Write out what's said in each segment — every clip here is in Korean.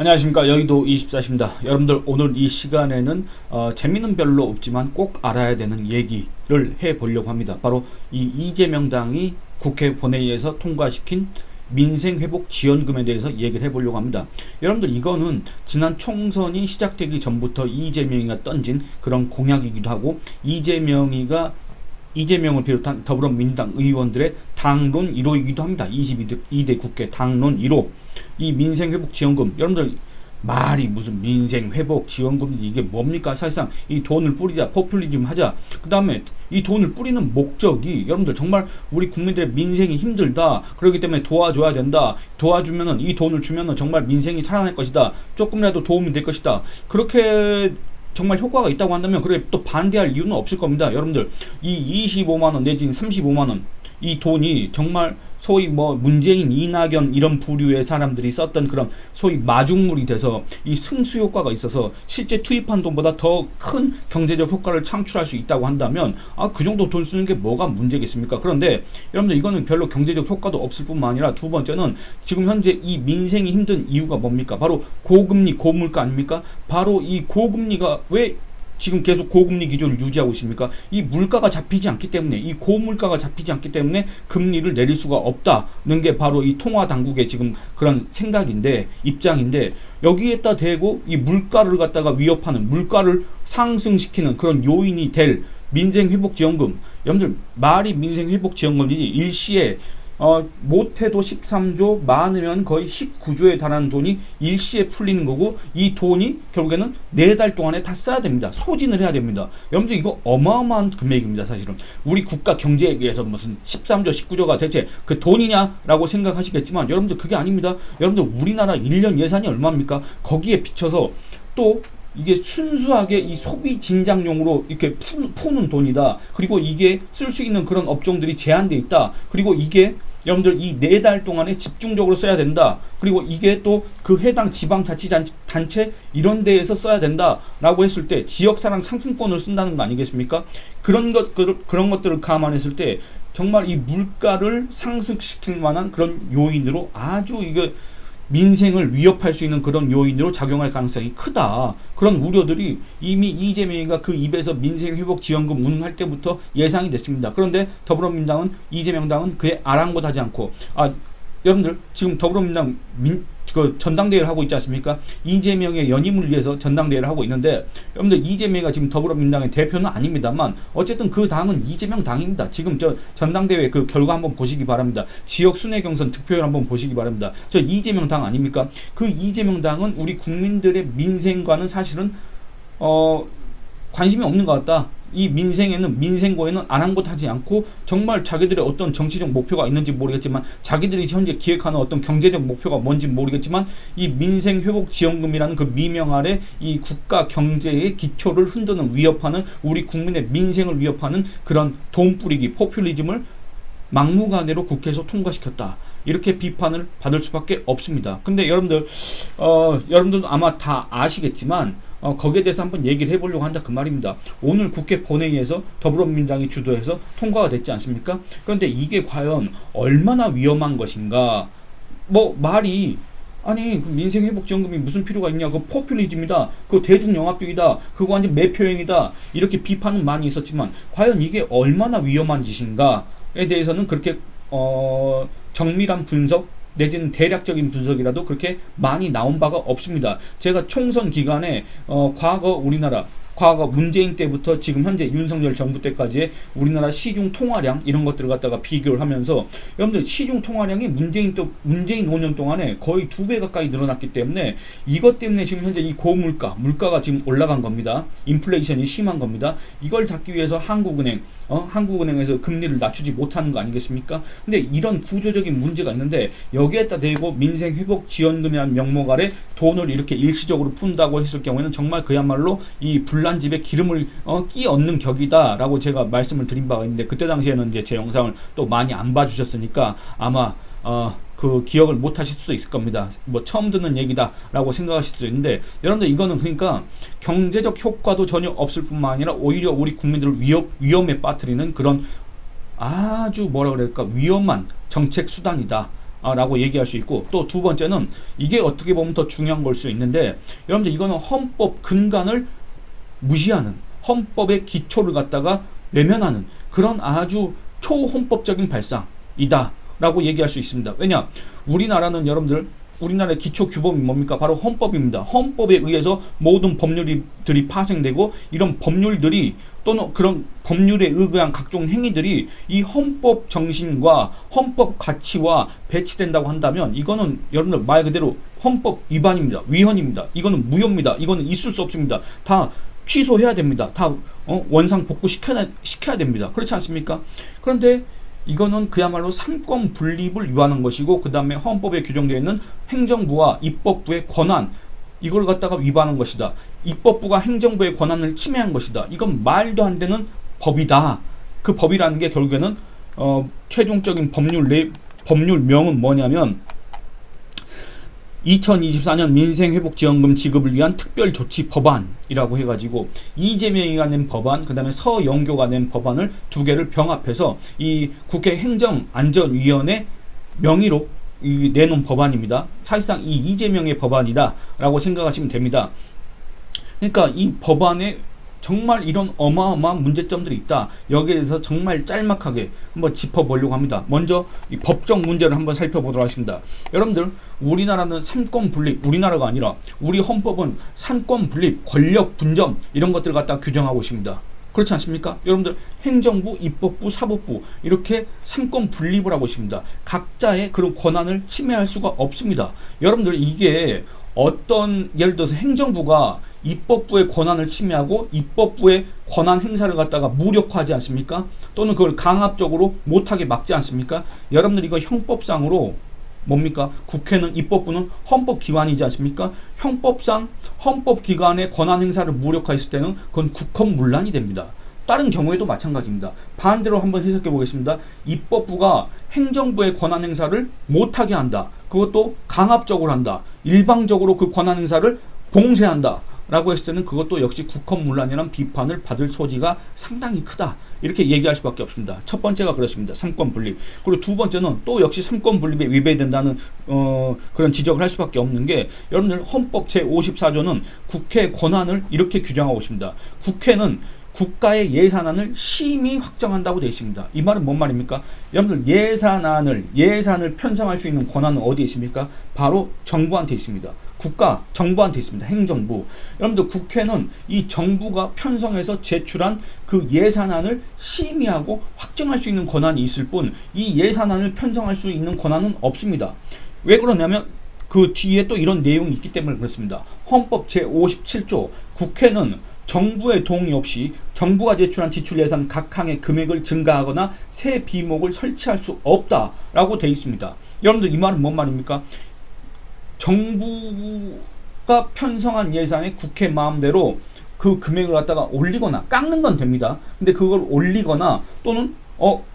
안녕하십니까, 여의도 24시입니다. 여러분들, 오늘 이 시간에는 재미는 별로 없지만 꼭 알아야 되는 얘기를 해보려고 합니다. 바로 이 이재명 당이 국회 본회의에서 통과시킨 민생회복지원금에 대해서 얘기를 해보려고 합니다. 여러분들, 이거는 지난 총선이 시작되기 전부터 이재명이가 던진 그런 공약이기도 하고, 이재명을 비롯한 더불어민주당 의원들의 당론 1호이기도 합니다. 22대 국회 당론 1호. 이 민생회복지원금, 여러분들, 말이 무슨 민생회복지원금인지 이게 뭡니까? 사실상 이 돈을 뿌리자, 포퓰리즘 하자. 그 다음에 이 돈을 뿌리는 목적이, 여러분들, 정말 우리 국민들의 민생이 힘들다, 그렇기 때문에 도와줘야 된다, 도와주면은, 이 돈을 주면은 정말 민생이 살아날 것이다, 조금이라도 도움이 될 것이다, 그렇게 정말 효과가 있다고 한다면 그래 또 반대할 이유는 없을 겁니다. 여러분들, 이 25만원 내지는 35만원, 이 돈이 정말 소위 문재인, 이낙연 이런 부류의 사람들이 썼던 그런 소위 마중물이 돼서 이 승수 효과가 있어서 실제 투입한 돈보다 더 큰 경제적 효과를 창출할 수 있다고 한다면, 그 정도 돈 쓰는 게 뭐가 문제겠습니까? 그런데 여러분들, 이거는 별로 경제적 효과도 없을 뿐만 아니라, 두 번째는 지금 현재 이 민생이 힘든 이유가 뭡니까? 바로 고금리, 고물가 아닙니까? 바로 이 고금리가 왜 지금 계속 고금리 기조를 유지하고 있습니까? 이 물가가 잡히지 않기 때문에, 이 고물가가 잡히지 않기 때문에 금리를 내릴 수가 없다는 게 바로 이 통화 당국의 지금 그런 생각인데, 입장인데, 여기에다 대고 이 물가를 갖다가 위협하는, 물가를 상승시키는 그런 요인이 될 민생회복지원금. 여러분들, 말이 민생회복지원금이지 일시에 못해도 13조, 많으면 거의 19조에 달하는 돈이 일시에 풀리는 거고, 이 돈이 결국에는 4달 동안에 다 써야 됩니다. 소진을 해야 됩니다. 여러분들, 이거 어마어마한 금액입니다. 사실은 우리 국가 경제에 비해서 무슨 13조 19조가 대체 그 돈이냐라고 생각하시겠지만, 여러분들, 그게 아닙니다. 여러분들, 우리나라 1년 예산이 얼마입니까? 거기에 비춰서 또 이게 순수하게 이 소비 진작용으로 이렇게 푸는 돈이다. 그리고 이게 쓸 수 있는 그런 업종들이 제한돼 있다. 그리고 이게 여러분들, 이 4달 동안에 집중적으로 써야 된다. 그리고 이게 또 그 해당 지방자치단체 이런 데에서 써야 된다 라고 했을 때 지역사랑 상품권을 쓴다는 거 아니겠습니까? 그런 것들을 감안했을 때 정말 이 물가를 상승시킬 만한 그런 요인으로, 아주 이게 민생을 위협할 수 있는 그런 요인으로 작용할 가능성이 크다. 그런 우려들이 이미 이재명이가 그 입에서 민생회복지원금 운운할 때부터 예상이 됐습니다. 그런데 더불어민주당은, 이재명 당은 그에 아랑곳하지 않고, 여러분들, 지금 더불어민주당 전당대회를 하고 있지 않습니까? 이재명의 연임을 위해서 전당대회를 하고 있는데, 여러분들, 이재명이가 지금 더불어민주당의 대표는 아닙니다만 어쨌든 그 당은 이재명 당입니다. 지금 저 전당대회 그 결과 한번 보시기 바랍니다. 지역 순회 경선 득표율 한번 보시기 바랍니다. 저 이재명 당 아닙니까? 그 이재명 당은 우리 국민들의 민생과는 사실은 관심이 없는 것 같다. 이 민생고에는 아랑곳하지 않고, 정말 자기들의 어떤 정치적 목표가 있는지 모르겠지만, 자기들이 현재 기획하는 어떤 경제적 목표가 뭔지 모르겠지만, 이 민생회복지원금이라는 그 미명 아래 이 국가 경제의 기초를 흔드는, 위협하는, 우리 국민의 민생을 위협하는 그런 돈 뿌리기, 포퓰리즘을 막무가내로 국회에서 통과시켰다. 이렇게 비판을 받을 수밖에 없습니다. 근데 여러분들도 아마 다 아시겠지만, 거기에 대해서 한번 얘기를 해보려고 한다, 그 말입니다. 오늘 국회 본회의에서 더불어민주당이 주도해서 통과가 됐지 않습니까? 그런데 이게 과연 얼마나 위험한 것인가? 말이, 아니, 그 민생회복지원금이 무슨 필요가 있냐, 그 포퓰리즘이다, 그 대중영합주의다, 그거 완전 매표행위다, 이렇게 비판은 많이 있었지만, 과연 이게 얼마나 위험한 짓인가에 대해서는 그렇게 정밀한 분석 내지는 대략적인 분석이라도 그렇게 많이 나온 바가 없습니다. 제가 총선 기간에 과거 문재인 때부터 지금 현재 윤석열 정부 때까지의 우리나라 시중 통화량, 이런 것들을 갖다가 비교를 하면서, 여러분들, 시중 통화량이 문재인 5년 동안에 거의 2배 가까이 늘어났기 때문에, 이것 때문에 지금 현재 이 물가가 지금 올라간 겁니다. 인플레이션이 심한 겁니다. 이걸 잡기 위해서 한국은행에서 금리를 낮추지 못하는 거 아니겠습니까? 근데 이런 구조적인 문제가 있는데, 여기에다 대고 민생회복지원금이라는 명목 아래 돈을 이렇게 일시적으로 푼다고 했을 경우에는 정말 그야말로 이 불난집에 기름을 끼 얹는 격이다라고 제가 말씀을 드린 바가 있는데, 그때 당시에는 이제 제 영상을 또 많이 안 봐주셨으니까 아마 그 기억을 못 하실 수도 있을 겁니다. 처음 듣는 얘기다라고 생각하실 수도 있는데, 여러분들, 이거는 그러니까 경제적 효과도 전혀 없을 뿐만 아니라 오히려 우리 국민들을 위험에 빠뜨리는 그런 아주 위험한 정책 수단이다. 라고 얘기할 수 있고, 또 두 번째는 이게 어떻게 보면 더 중요한 걸 수 있는데, 여러분들 이거는 헌법 근간을 무시하는, 헌법의 기초를 갖다가 외면하는 그런 아주 초헌법적인 발상이다 라고 얘기할 수 있습니다. 왜냐, 우리나라는 여러분들, 우리나라의 기초 규범이 뭡니까? 바로 헌법입니다. 헌법에 의해서 모든 법률들이 파생되고, 이런 법률들이 또는 그런 법률에 의한 각종 행위들이 이 헌법 정신과 헌법 가치와 배치된다고 한다면, 이거는 여러분들 말 그대로 헌법 위반입니다. 위헌입니다. 이거는 무효입니다. 이거는 있을 수 없습니다. 다 취소해야 됩니다. 다 원상 복구 시켜야 됩니다. 그렇지 않습니까? 그런데 이거는 그야말로 삼권 분립을 위반한 것이고, 그 다음에 헌법에 규정되어 있는 행정부와 입법부의 권한, 이걸 갖다가 위반한 것이다. 입법부가 행정부의 권한을 침해한 것이다. 이건 말도 안 되는 법이다. 그 법이라는 게 결국에는 최종적인 법률명은 뭐냐면 2024년 민생회복지원금 지급을 위한 특별조치 법안이라고 해가지고, 이재명이가 낸 법안, 그 다음에 서영교가 낸 법안을 두 개를 병합해서 이 국회 행정안전위원회 명의로 내놓은 법안입니다. 사실상 이 이재명의 법안이다 라고 생각하시면 됩니다. 그러니까 이 법안에 정말 이런 어마어마한 문제점들이 있다. 여기에 대해서 정말 짤막하게 한번 짚어보려고 합니다. 먼저 이 법적 문제를 한번 살펴보도록 하겠습니다. 여러분들, 우리나라는 삼권 분립, 우리나라가 아니라 우리 헌법은 삼권 분립, 권력 분점 이런 것들을 갖다 규정하고 있습니다. 그렇지 않습니까? 여러분들, 행정부, 입법부, 사법부 이렇게 삼권 분립을 하고 있습니다. 각자의 그런 권한을 침해할 수가 없습니다. 여러분들, 이게 어떤, 예를 들어서 행정부가 입법부의 권한을 침해하고 입법부의 권한 행사를 갖다가 무력화하지 않습니까? 또는 그걸 강압적으로 못하게 막지 않습니까? 여러분들, 이거 형법상으로 뭡니까? 국회는, 입법부는 헌법기관이지 않습니까? 형법상 헌법기관의 권한 행사를 무력화했을 때는 그건 국헌문란이 됩니다. 다른 경우에도 마찬가지입니다. 반대로 한번 해석해 보겠습니다. 입법부가 행정부의 권한 행사를 못하게 한다. 그것도 강압적으로 한다. 일방적으로 그 권한 행사를 봉쇄한다 라고 했을 때는 그것도 역시 국헌문란이라는 비판을 받을 소지가 상당히 크다. 이렇게 얘기할 수밖에 없습니다. 첫 번째가 그렇습니다. 삼권 분립. 그리고 두 번째는 또 역시 삼권 분립에 위배된다는 그런 지적을 할 수밖에 없는 게, 여러분들 헌법 제54조는 국회 권한을 이렇게 규정하고 있습니다. 국회는 국가의 예산안을 심의 확정한다고 되어 있습니다. 이 말은 뭔 말입니까? 여러분들, 예산을 편성할 수 있는 권한은 어디에 있습니까? 바로 정부한테 있습니다. 정부한테 있습니다. 행정부. 여러분들, 국회는 이 정부가 편성해서 제출한 그 예산안을 심의하고 확정할 수 있는 권한이 있을 뿐, 이 예산안을 편성할 수 있는 권한은 없습니다. 왜 그러냐면 그 뒤에 또 이런 내용이 있기 때문에 그렇습니다. 헌법 제57조, 국회는 정부의 동의 없이 정부가 제출한 지출 예산 각 항의 금액을 증가하거나 새 비목을 설치할 수 없다라고 되어 있습니다. 여러분들, 이 말은 뭔 말입니까? 정부가 편성한 예산에 국회 마음대로 그 금액을 갖다가 올리거나 깎는 건 됩니다. 근데 그걸 올리거나 또는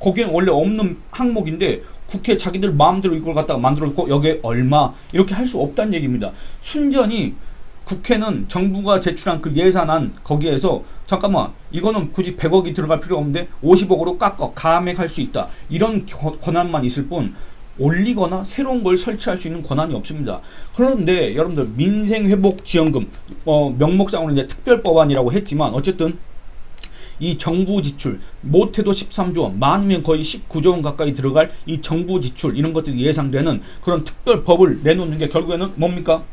거기엔 원래 없는 항목인데 국회 자기들 마음대로 이걸 갖다가 만들어 놓고 여기에 얼마 이렇게 할 수 없다는 얘기입니다. 순전히 국회는 정부가 제출한 그 예산안 거기에서 잠깐만, 이거는 굳이 100억이 들어갈 필요 없는데 50억으로 감액할 수 있다. 이런 권한만 있을 뿐 올리거나 새로운 걸 설치할 수 있는 권한이 없습니다. 그런데 여러분들, 민생회복지원금 명목상으로 이제 특별법안이라고 했지만 어쨌든 이 정부 지출, 못해도 13조 원, 많으면 거의 19조 원 가까이 들어갈 이 정부 지출, 이런 것들이 예상되는 그런 특별법을 내놓는 게 결국에는 뭡니까?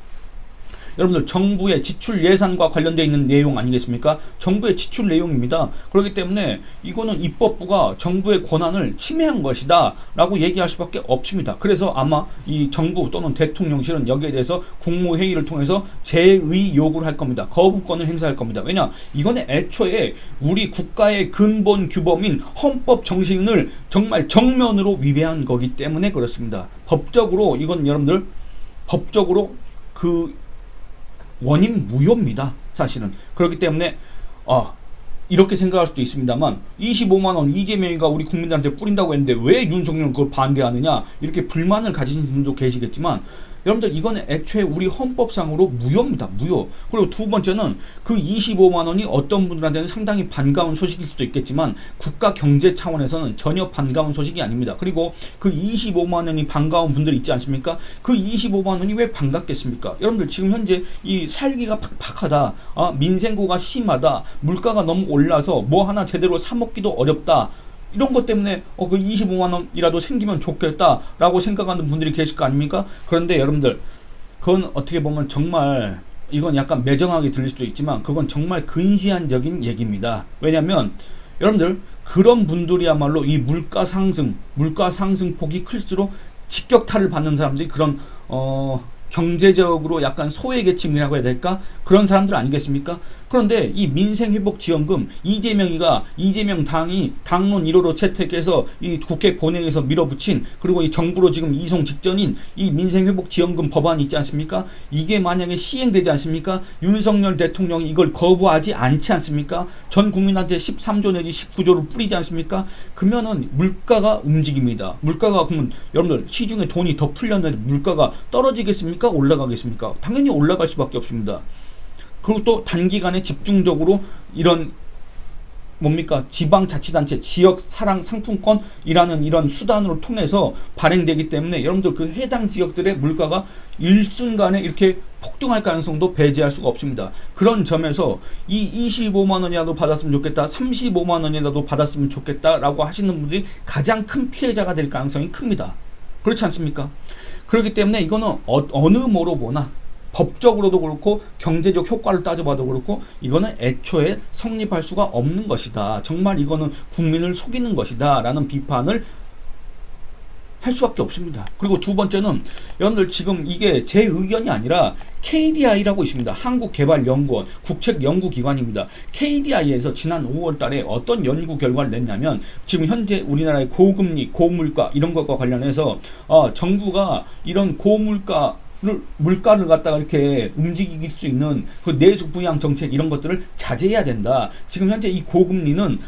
여러분들, 정부의 지출 예산과 관련되어 있는 내용 아니겠습니까? 정부의 지출 내용입니다. 그렇기 때문에 이거는 입법부가 정부의 권한을 침해한 것이다 라고 얘기할 수밖에 없습니다. 그래서 아마 이 정부 또는 대통령실은 여기에 대해서 국무회의를 통해서 재의 요구를 할 겁니다. 거부권을 행사할 겁니다. 왜냐? 이거는 애초에 우리 국가의 근본 규범인 헌법 정신을 정말 정면으로 위배한 거기 때문에 그렇습니다. 법적으로 이건 여러분들, 법적으로 그 원인 무효입니다. 사실은. 그렇기 때문에 이렇게 생각할 수도 있습니다만, 25만원 이재명이가 우리 국민들한테 뿌린다고 했는데 왜 윤석열은 그걸 반대하느냐, 이렇게 불만을 가지신 분도 계시겠지만, 여러분들 이거는 애초에 우리 헌법상으로 무효입니다. 무효. 그리고 두 번째는 그 25만 원이 어떤 분들한테는 상당히 반가운 소식일 수도 있겠지만 국가 경제 차원에서는 전혀 반가운 소식이 아닙니다. 그리고 그 25만 원이 반가운 분들이 있지 않습니까? 그 25만 원이 왜 반갑겠습니까? 여러분들 지금 현재 이 살기가 팍팍하다. 민생고가 심하다. 물가가 너무 올라서 뭐 하나 제대로 사 먹기도 어렵다. 이런 것 때문에 그 25만 원이라도 생기면 좋겠다라고 생각하는 분들이 계실 거 아닙니까? 그런데 여러분들 그건 어떻게 보면 정말 이건 약간 매정하게 들릴 수도 있지만 그건 정말 근시안적인 얘기입니다. 왜냐하면 여러분들 그런 분들이야말로 이 물가 상승폭이 클수록 직격탄을 받는 사람들이 그런 경제적으로 약간 소외계층이라고 해야 될까? 그런 사람들 아니겠습니까? 그런데 이 민생회복지원금 이재명 당이 당론 1호로 채택해서 이 국회 본회의에서 밀어붙인 그리고 이 정부로 지금 이송 직전인 이 민생회복지원금 법안이 있지 않습니까? 이게 만약에 시행되지 않습니까? 윤석열 대통령이 이걸 거부하지 않지 않습니까? 전 국민한테 13조 내지 19조를 뿌리지 않습니까? 그러면은 물가가 움직입니다. 물가가 그러면 여러분들 시중에 돈이 더 풀렸는데 물가가 떨어지겠습니까? 올라가겠습니까? 당연히 올라갈 수밖에 없습니다. 그리고 또 단기간에 집중적으로 이런 지방자치단체 지역사랑상품권이라는 이런 수단으로 통해서 발행되기 때문에 여러분들 그 해당 지역들의 물가가 일순간에 이렇게 폭등할 가능성도 배제할 수가 없습니다. 그런 점에서 이 25만 원이라도 받았으면 좋겠다, 35만 원이라도 받았으면 좋겠다라고 하시는 분들이 가장 큰 피해자가 될 가능성이 큽니다. 그렇지 않습니까? 그렇기 때문에 이거는 어느 뭐로 보나 법적으로도 그렇고 경제적 효과를 따져봐도 그렇고 이거는 애초에 성립할 수가 없는 것이다. 정말 이거는 국민을 속이는 것이다 라는 비판을 할 수밖에 없습니다. 그리고 두 번째는 여러분들 지금 이게 제 의견이 아니라 KDI라고 있습니다. 한국개발연구원 국책연구기관입니다. KDI에서 지난 5월 달에 어떤 연구 결과를 냈냐면 지금 현재 우리나라의 고금리, 고물가 이런 것과 관련해서 정부가 이런 물가를 갖다가 이렇게 움직일 수 있는 그 내수 부양 정책 이런 것들을 자제해야 된다. 지금 현재 이 고금리는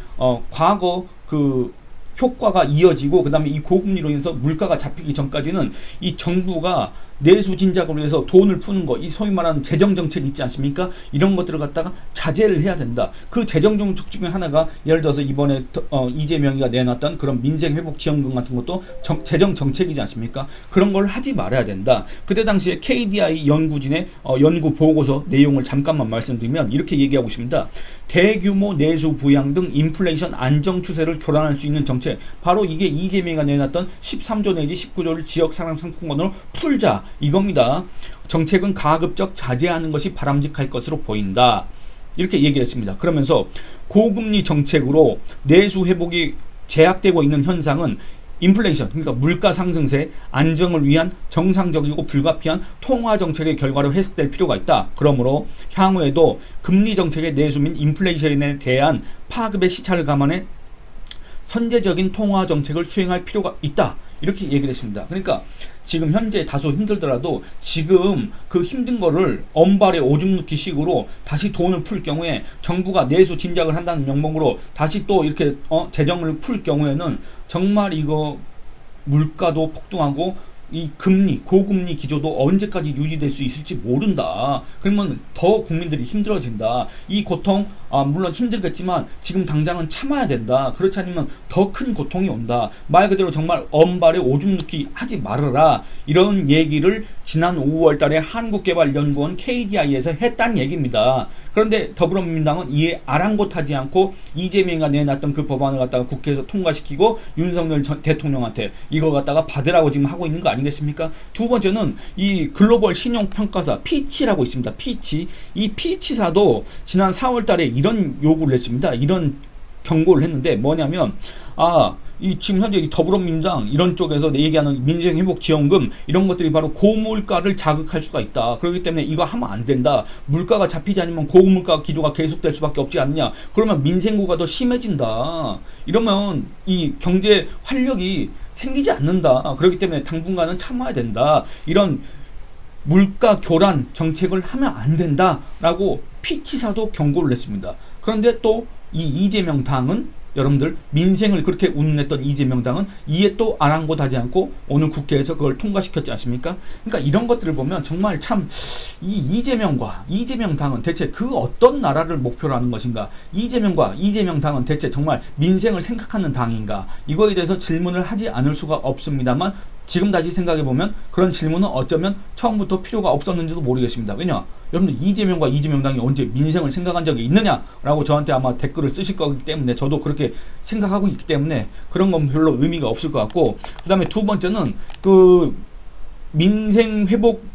과거 그 효과가 이어지고 그 다음에 이 고금리로 인해서 물가가 잡히기 전까지는 이 정부가 내수 진작을 위해서 돈을 푸는 거, 이 소위 말하는 재정정책 있지 않습니까? 이런 것들을 갖다가 자제를 해야 된다. 그 재정정책 중에 하나가 예를 들어서 이번에 이재명이가 내놨던 그런 민생회복지원금 같은 것도 재정정책이지 않습니까? 그런 걸 하지 말아야 된다. 그때 당시에 KDI 연구진의 연구 보고서 내용을 잠깐만 말씀드리면 이렇게 얘기하고 있습니다. 대규모 내수 부양 등 인플레이션 안정 추세를 교란할 수 있는 정책, 바로 이게 이재명이가 내놨던 13조 내지 19조를 지역사랑상품권으로 풀자 이겁니다. 정책은 가급적 자제하는 것이 바람직할 것으로 보인다. 이렇게 얘기를 했습니다. 그러면서 고금리 정책으로 내수 회복이 제약되고 있는 현상은 인플레이션, 그러니까 물가 상승세 안정을 위한 정상적이고 불가피한 통화 정책의 결과로 해석될 필요가 있다. 그러므로 향후에도 금리 정책의 내수 및 인플레이션에 대한 파급의 시차를 감안해 선제적인 통화 정책을 수행할 필요가 있다. 이렇게 얘기를 했습니다. 그러니까 지금 현재 다소 힘들더라도 지금 그 힘든 거를 엄발에 오줌 넣기 식으로 다시 돈을 풀 경우에 정부가 내수 진작을 한다는 명목으로 다시 또 이렇게 재정을 풀 경우에는 정말 이거 물가도 폭등하고 이 금리, 고금리 기조도 언제까지 유지될 수 있을지 모른다. 그러면 더 국민들이 힘들어진다. 이 고통 물론 힘들겠지만 지금 당장은 참아야 된다. 그렇지 않으면 더 큰 고통이 온다. 말 그대로 정말 엄발에 오줌 넣기 하지 말아라. 이런 얘기를 지난 5월 달에 한국개발연구원 KDI에서 했단 얘기입니다. 그런데 더불어민주당은 이에 아랑곳하지 않고 이재명이가 내놨던 그 법안을 갖다가 국회에서 통과시키고 윤석열 대통령한테 이걸 갖다가 받으라고 지금 하고 있는 거 아니겠습니까? 두 번째는 이 글로벌 신용평가사 피치라고 있습니다. 피치. 이 피치사도 지난 4월 달에 이런 요구를 했습니다. 이런 경고를 했는데 뭐냐면 이 지금 현재 이 더불어민주당 이런 쪽에서 얘기하는 민생회복지원금 이런 것들이 바로 고물가를 자극할 수가 있다. 그렇기 때문에 이거 하면 안 된다. 물가가 잡히지 않으면 고물가 기조가 계속될 수밖에 없지 않느냐. 그러면 민생고가 더 심해진다. 이러면 이 경제 활력이 생기지 않는다. 그렇기 때문에 당분간은 참아야 된다. 이런 물가 교란 정책을 하면 안 된다라고 피치사도 경고를 했습니다. 그런데 또 이 이재명 당은 여러분들 민생을 그렇게 운운했던 이재명 당은 이에 또 아랑곳하지 않고 오늘 국회에서 그걸 통과시켰지 않습니까? 그러니까 이런 것들을 보면 정말 참 이 이재명 당은 대체 그 어떤 나라를 목표로 하는 것인가? 이재명 당은 대체 정말 민생을 생각하는 당인가? 이거에 대해서 질문을 하지 않을 수가 없습니다만 지금 다시 생각해보면 그런 질문은 어쩌면 처음부터 필요가 없었는지도 모르겠습니다. 왜냐? 여러분들 이재명 당이 언제 민생을 생각한 적이 있느냐라고 저한테 아마 댓글을 쓰실 거기 때문에 저도 그렇게 생각하고 있기 때문에 그런 건 별로 의미가 없을 것 같고, 그 다음에 두 번째는 그 민생 회복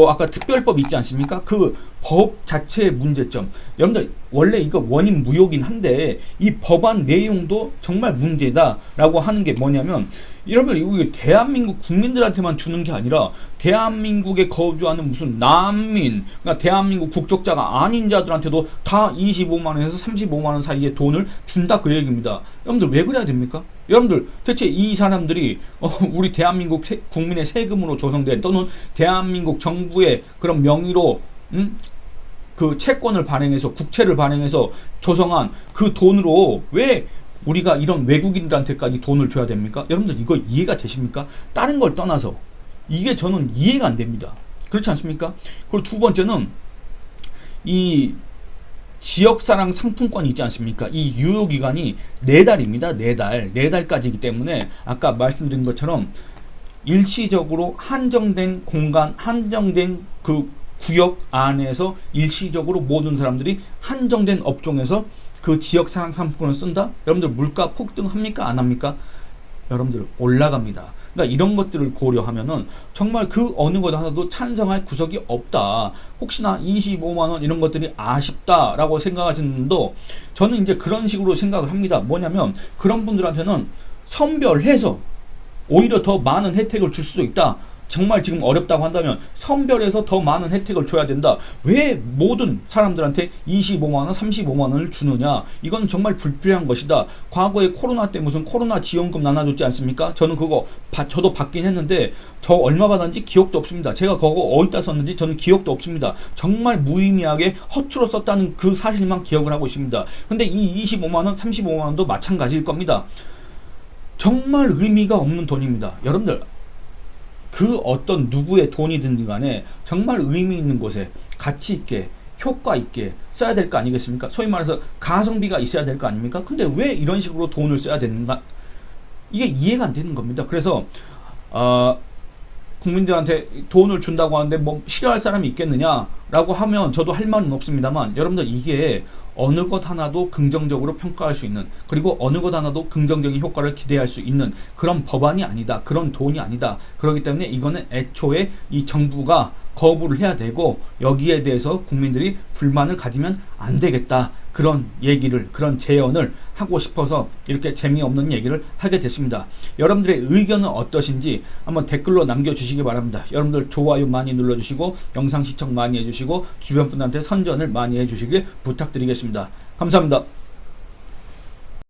아까 특별법 있지 않습니까? 그 법 자체의 문제점. 여러분들 원래 이거 원인 무효긴 한데 이 법안 내용도 정말 문제다라고 하는 게 뭐냐면, 여러분들 이거 대한민국 국민들한테만 주는 게 아니라 대한민국에 거주하는 무슨 난민, 그러니까 대한민국 국적자가 아닌 자들한테도 다 25만원에서 35만원 사이의 돈을 준다 그 얘기입니다. 여러분들 왜 그래야 됩니까? 여러분들 대체 이 사람들이 우리 대한민국 국민의 세금으로 조성된 또는 대한민국 정부의 그런 명의로 그 채권을 발행해서 국채를 발행해서 조성한 그 돈으로 왜 우리가 이런 외국인들한테까지 돈을 줘야 됩니까? 여러분들 이거 이해가 되십니까? 다른 걸 떠나서 이게 저는 이해가 안 됩니다. 그렇지 않습니까? 그리고 두 번째는 이 지역사랑 상품권이 있지 않습니까? 이 유효기간이 4달입니다. 4달. 4달까지이기 때문에 아까 말씀드린 것처럼 일시적으로 한정된 공간, 한정된 그 구역 안에서 일시적으로 모든 사람들이 한정된 업종에서 그 지역사랑 상품권을 쓴다? 여러분들 물가 폭등합니까? 안 합니까? 여러분들 올라갑니다. 그러니까 이런 것들을 고려하면은 정말 그 어느 것 하나도 찬성할 구석이 없다. 혹시나 25만원 이런 것들이 아쉽다라고 생각하시는 분도 저는 이제 그런 식으로 생각을 합니다. 뭐냐면 그런 분들한테는 선별해서 오히려 더 많은 혜택을 줄 수도 있다. 정말 지금 어렵다고 한다면 선별해서 더 많은 혜택을 줘야 된다. 왜 모든 사람들한테 25만원, 35만원을 주느냐? 이건 정말 불필요한 것이다. 과거에 코로나 때 무슨 코로나 지원금 나눠줬지 않습니까? 저는 그거 저도 받긴 했는데 저 얼마 받았는지 기억도 없습니다. 제가 그거 어디다 썼는지 저는 기억도 없습니다. 정말 무의미하게 허투루 썼다는 그 사실만 기억을 하고 있습니다. 근데 이 25만원, 35만원도 마찬가지일 겁니다. 정말 의미가 없는 돈입니다. 여러분들 그 어떤 누구의 돈이든지 간에 정말 의미 있는 곳에 가치 있게 효과 있게 써야 될 거 아니겠습니까? 소위 말해서 가성비가 있어야 될 거 아닙니까? 근데 왜 이런 식으로 돈을 써야 되는가? 이게 이해가 안 되는 겁니다. 그래서 국민들한테 돈을 준다고 하는데 뭐 싫어할 사람이 있겠느냐라고 하면 저도 할 말은 없습니다만, 여러분들 이게 어느 것 하나도 긍정적으로 평가할 수 있는, 그리고 어느 것 하나도 긍정적인 효과를 기대할 수 있는 그런 법안이 아니다. 그런 돈이 아니다. 그렇기 때문에 이거는 애초에 이 정부가 거부를 해야 되고 여기에 대해서 국민들이 불만을 가지면 안 되겠다. 그런 얘기를, 그런 제언을 하고 싶어서 이렇게 재미없는 얘기를 하게 됐습니다. 여러분들의 의견은 어떠신지 한번 댓글로 남겨주시기 바랍니다. 여러분들 좋아요 많이 눌러주시고 영상 시청 많이 해주시고 주변 분들한테 선전을 많이 해주시길 부탁드리겠습니다. 감사합니다.